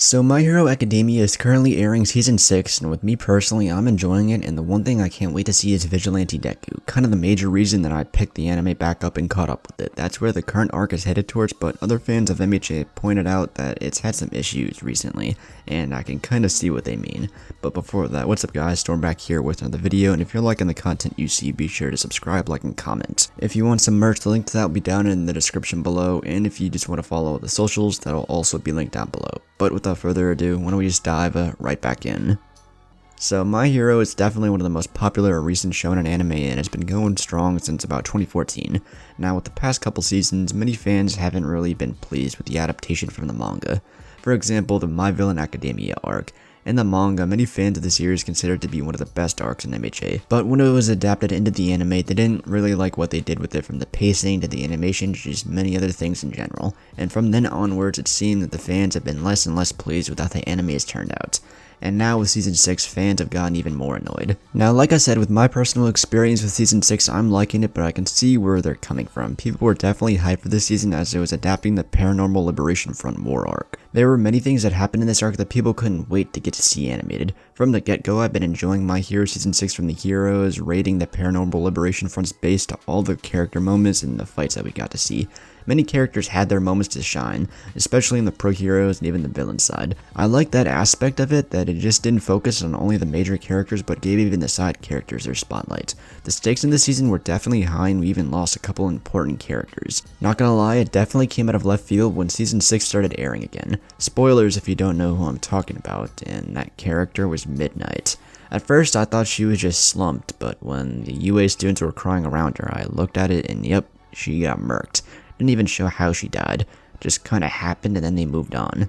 So My Hero Academia is currently airing Season 6, and with me personally, I'm enjoying it, and the one thing I can't wait to see is Vigilante Deku, kind of the major reason that I picked the anime back up and caught up with it. That's where the current arc is headed towards, but other fans of MHA pointed out that it's had some issues recently, and I can kind of see what they mean. But before that, what's up guys, Storm back here with another video, and if you're liking the content you see, be sure to subscribe, like, and comment. If you want some merch, the link to that will be down in the description below, and if you just want to follow the socials, that'll also be linked down below. But without further ado, why don't we just dive right back in. So My Hero is definitely one of the most popular recent shonen anime, and it's been going strong since about 2014. Now with the past couple seasons, many fans haven't really been pleased with the adaptation from the manga. For example, the My Villain Academia arc. In the manga, many fans of the series consider it to be one of the best arcs in MHA, but when it was adapted into the anime, they didn't really like what they did with it, from the pacing to the animation to just many other things in general, and from then onwards it seemed that the fans have been less and less pleased with how the anime has turned out. And now with Season 6, fans have gotten even more annoyed. Now, like I said, with my personal experience with Season 6, I'm liking it, but I can see where they're coming from. People were definitely hyped for this season as it was adapting the Paranormal Liberation Front War arc. There were many things that happened in this arc that people couldn't wait to get to see animated. From the get-go, I've been enjoying My Hero Season 6 from the heroes, rating the Paranormal Liberation Front's base to all the character moments and the fights that we got to see. Many characters had their moments to shine, especially in the pro heroes and even the villain side. I like that aspect of it, that it just didn't focus on only the major characters but gave even the side characters their spotlight. The stakes in this season were definitely high, and we even lost a couple important characters. Not gonna lie, it definitely came out of left field when Season 6 started airing again. Spoilers if you don't know who I'm talking about, and that character was Midnight. At first I thought she was just slumped, but when the UA students were crying around her, I looked at it and yep, she got murked. Didn't even show how she died, just kinda happened and then they moved on.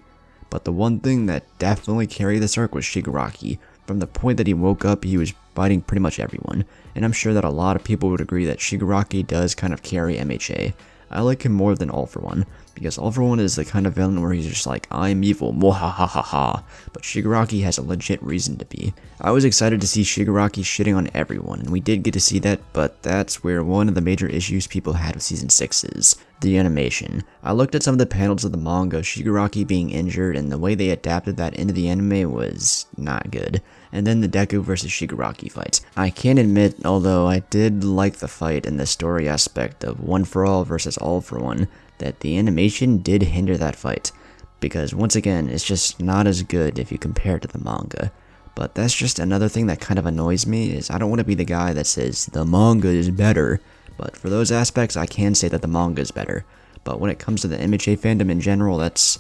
But the one thing that definitely carried this arc was Shigaraki. From the point that he woke up, he was fighting pretty much everyone, and I'm sure that a lot of people would agree that Shigaraki does kind of carry MHA. I like him more than All For One, because All For One is the kind of villain where he's just like, I'm evil, mwahahaha, but Shigaraki has a legit reason to be. I was excited to see Shigaraki shitting on everyone, and we did get to see that, but that's where one of the major issues people had with Season 6 is the animation. I looked at some of the panels of the manga, Shigaraki being injured, and the way they adapted that into the anime was not good. And then the Deku vs Shigaraki fight. I can admit, although I did like the fight and the story aspect of One For All versus All For One, that the animation did hinder that fight, because once again, it's just not as good if you compare it to the manga. But that's just another thing that kind of annoys me, is I don't want to be the guy that says the manga is better, but for those aspects I can say that the manga is better. But when it comes to the MHA fandom in general, that's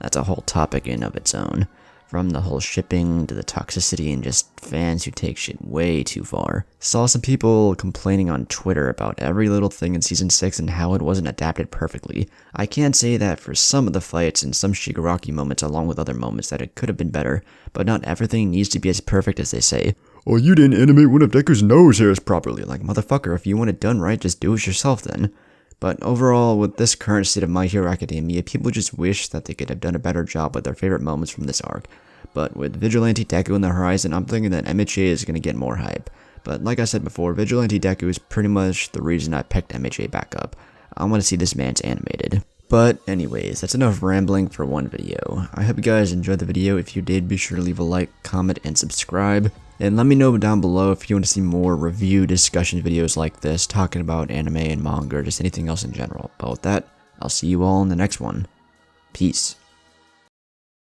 a whole topic in of its own. From the whole shipping to the toxicity and just fans who take shit way too far. Saw some people complaining on Twitter about every little thing in Season 6 and how it wasn't adapted perfectly. I can say that for some of the fights and some Shigaraki moments along with other moments that it could have been better, but not everything needs to be as perfect as they say. Oh, you didn't animate one of Deku's nose hairs properly. Like, motherfucker, if you want it done right, just do it yourself then. But overall, with this current state of My Hero Academia, people just wish that they could have done a better job with their favorite moments from this arc. But with Vigilante Deku on the horizon, I'm thinking that MHA is going to get more hype. But like I said before, Vigilante Deku is pretty much the reason I picked MHA back up. I want to see this man's animated. But anyways, that's enough rambling for one video. I hope you guys enjoyed the video. If you did, be sure to leave a like, comment, and subscribe. And let me know down below if you want to see more review discussion videos like this, talking about anime and manga, or just anything else in general. But with that, I'll see you all in the next one. Peace.